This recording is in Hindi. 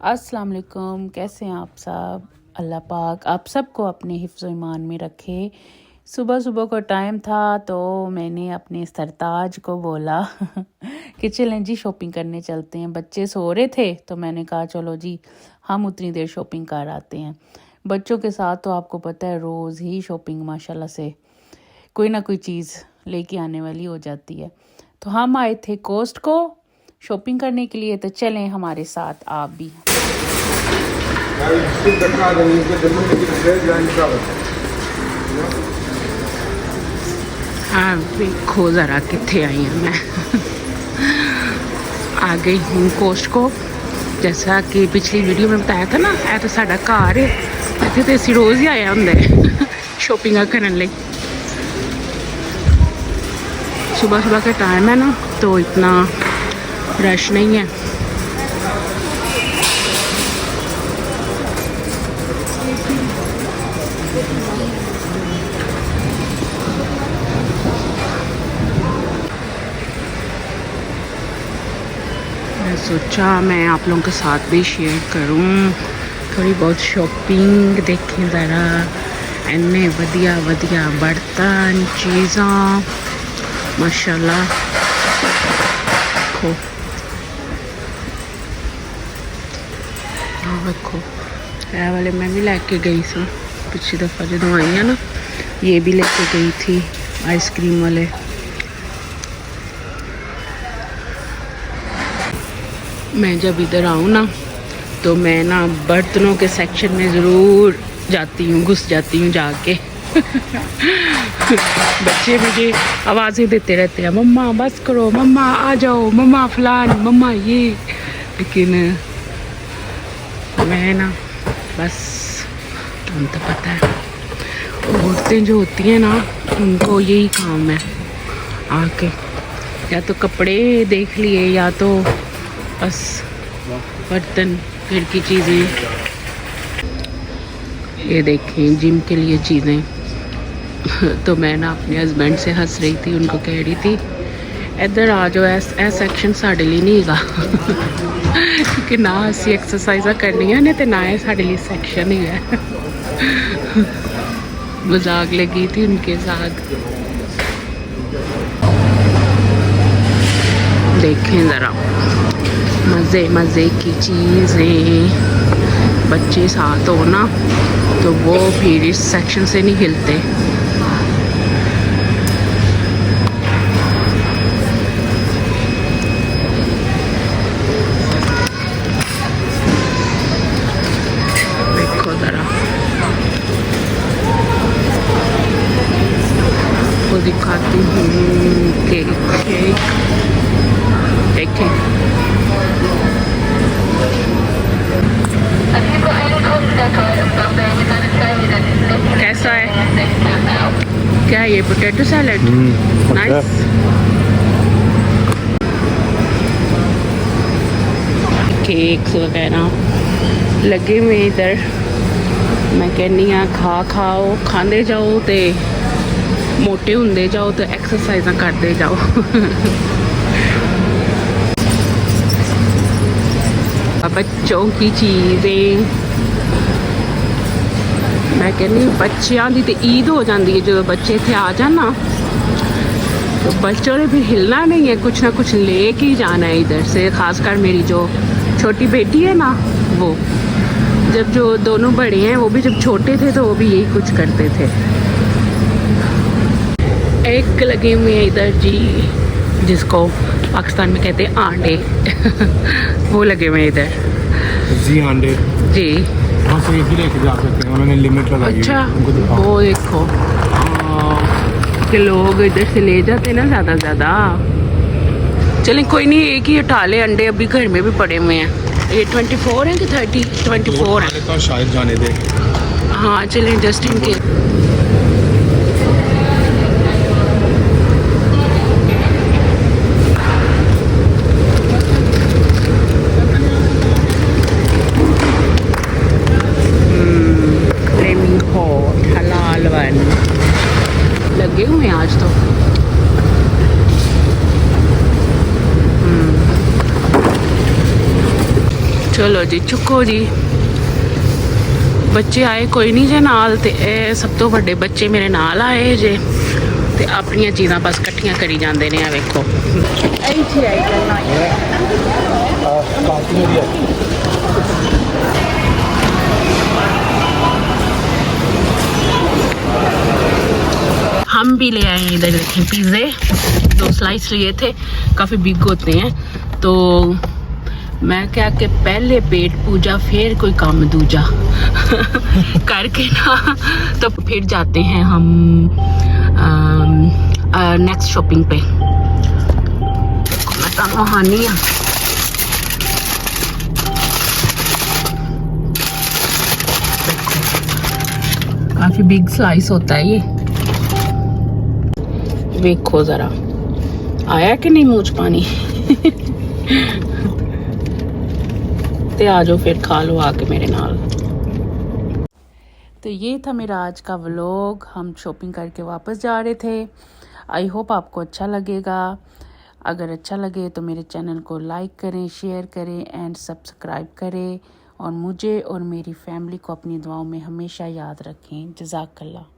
अस्सलाम वालेकुम, कैसे हैं आप सब। अल्लाह पाक आप सबको अपने हिफ्ज़ ईमान में रखे। सुबह सुबह को टाइम था तो मैंने अपने सरताज को बोला कि चलें जी शॉपिंग करने चलते हैं। बच्चे सो रहे थे तो मैंने कहा चलो जी हम उतनी देर शॉपिंग कर आते हैं। बच्चों के साथ तो आपको पता है रोज़ ही शॉपिंग माशाल्लाह से कोई ना कोई चीज़ लेके आने वाली हो जाती है। तो हम आए थे कोस्ट को शॉपिंग करने के लिए, तो चलें हमारे साथ आप भी। हाँ देखो ज़रा कितने आई हूँ मैं आ गई हूँ कोस्ट को। जैसा कि पिछली वीडियो में बताया था ना, है तो साड़ा घर है, इतने तो असी रोज़ ही आया होंगे शॉपिंग करने लिए। सुबह सुबह का टाइम है ना तो इतना रश नहीं है। मैं सोचा मैं आप लोगों के साथ भी शेयर करूं थोड़ी बहुत शॉपिंग। देखें ज़रा इन्ने वधिया वधिया बर्तन चीज़ां माशाल्लाह। देखो ये वाले मैं भी लेके गई थी पिछली दफ़ा जो आई है ना, ये भी लेके गई थी आइसक्रीम वाले। मैं जब इधर आऊँ ना तो मैं ना बर्तनों के सेक्शन में ज़रूर जाती हूँ, घुस जाती हूँ जाके बच्चे मुझे आवाज़ें देते रहते हैं, मम्मा बस करो, मम्मा आ जाओ, मम्मा फलान, मम्मा ये। लेकिन मैं ना बस तुम तो पता है औरतें जो होती हैं ना उनको यही काम है, आके या तो कपड़े देख लिए या तो बस बर्तन घर की चीज़ें। ये देखें जिम के लिए चीज़ें तो मैं ना अपने हस्बैंड से हंस रही थी, उनको कह रही थी इधर आ जाओ, ए सैक्शन साढ़े लिए नहीं हैगा क्योंकि ना असी एक्सरसाइज़ करनी है नहीं तो ना है साढ़े लिए सैक्शन ही है मजाक लगी थी उनके साथ। देखें ज़रा मज़े मज़े की चीज़ें। बच्चे साथ हो ना तो वो फिर इस सेक्शन से नहीं हिलते। देखो ज़रा वो दिखाती हूँ केक शेक। देखें कैसा है, क्या है ये पोटैटो सैलेड, नाइस। केक्स वगैरह लगे हुए इधर। मैं कहनी हाँ खाओ खाते जाओ तो मोटे होंदे जाओ तो एक्सरसाइज़ करते जाओ बच्चों की चीज़ें। मैं कहनी बच्चों की तो ईद हो जाती है जो बच्चे थे आ जाना तो बच्चों ने फिर हिलना नहीं है, कुछ ना कुछ लेके ही जाना है इधर से। ख़ासकर मेरी जो छोटी बेटी है ना, वो जब जो दोनों बड़े हैं वो भी जब छोटे थे तो वो भी यही कुछ करते थे। एक लगे हुए हैं इधर जी जिसको पाकिस्तान में कहते हैं आंडे वो लगे हुए हैं इधर जी आंडे जी। वहाँ से भी लेके जा सकते हैं, उन्होंने लिमिट लगाई है। अच्छा उनको वो देखो कि लोग इधर से ले जाते हैं ना ज़्यादा। चलें कोई नहीं, एक ही उठा ले अंडे, अभी घर में भी पड़े हुए हैं। ये 24 है कि 30? 24 है तो शायद जाने दे। हाँ चलें जस्ट इन केस। हलाल वन लगे हुए हैं आज तो। चलो लो जी चुको जी बच्चे आए कोई नहीं जे नाल ते सब तो बड़े बच्चे मेरे नाल आए जे ते अपनी चीज़ां बस कट्ठियां करी जांदे ने। वेखो हम भी ले आए इधर देखें पिज़्ज़े 2 स्लाइस लिए थे, काफ़ी बिग होते हैं। तो मैं क्या कि पहले पेट पूजा फिर कोई काम दूजा करके ना तो फिर जाते हैं हम नेक्स्ट शॉपिंग पे। मैं तो हानी हाँ काफी बिग स्लाइस होता है ये। देखो जरा आया कि नहीं मुंह पानी ते आ जाओ फिर खा लो आके मेरे नाल। तो ये था मेरा आज का व्लॉग। हम शॉपिंग करके वापस जा रहे थे। आई होप आपको अच्छा लगेगा। अगर अच्छा लगे तो मेरे चैनल को लाइक करें, शेयर करें एंड सब्सक्राइब करें और मुझे और मेरी फैमिली को अपनी दुआओं में हमेशा याद रखें। जज़ाकल्लाह।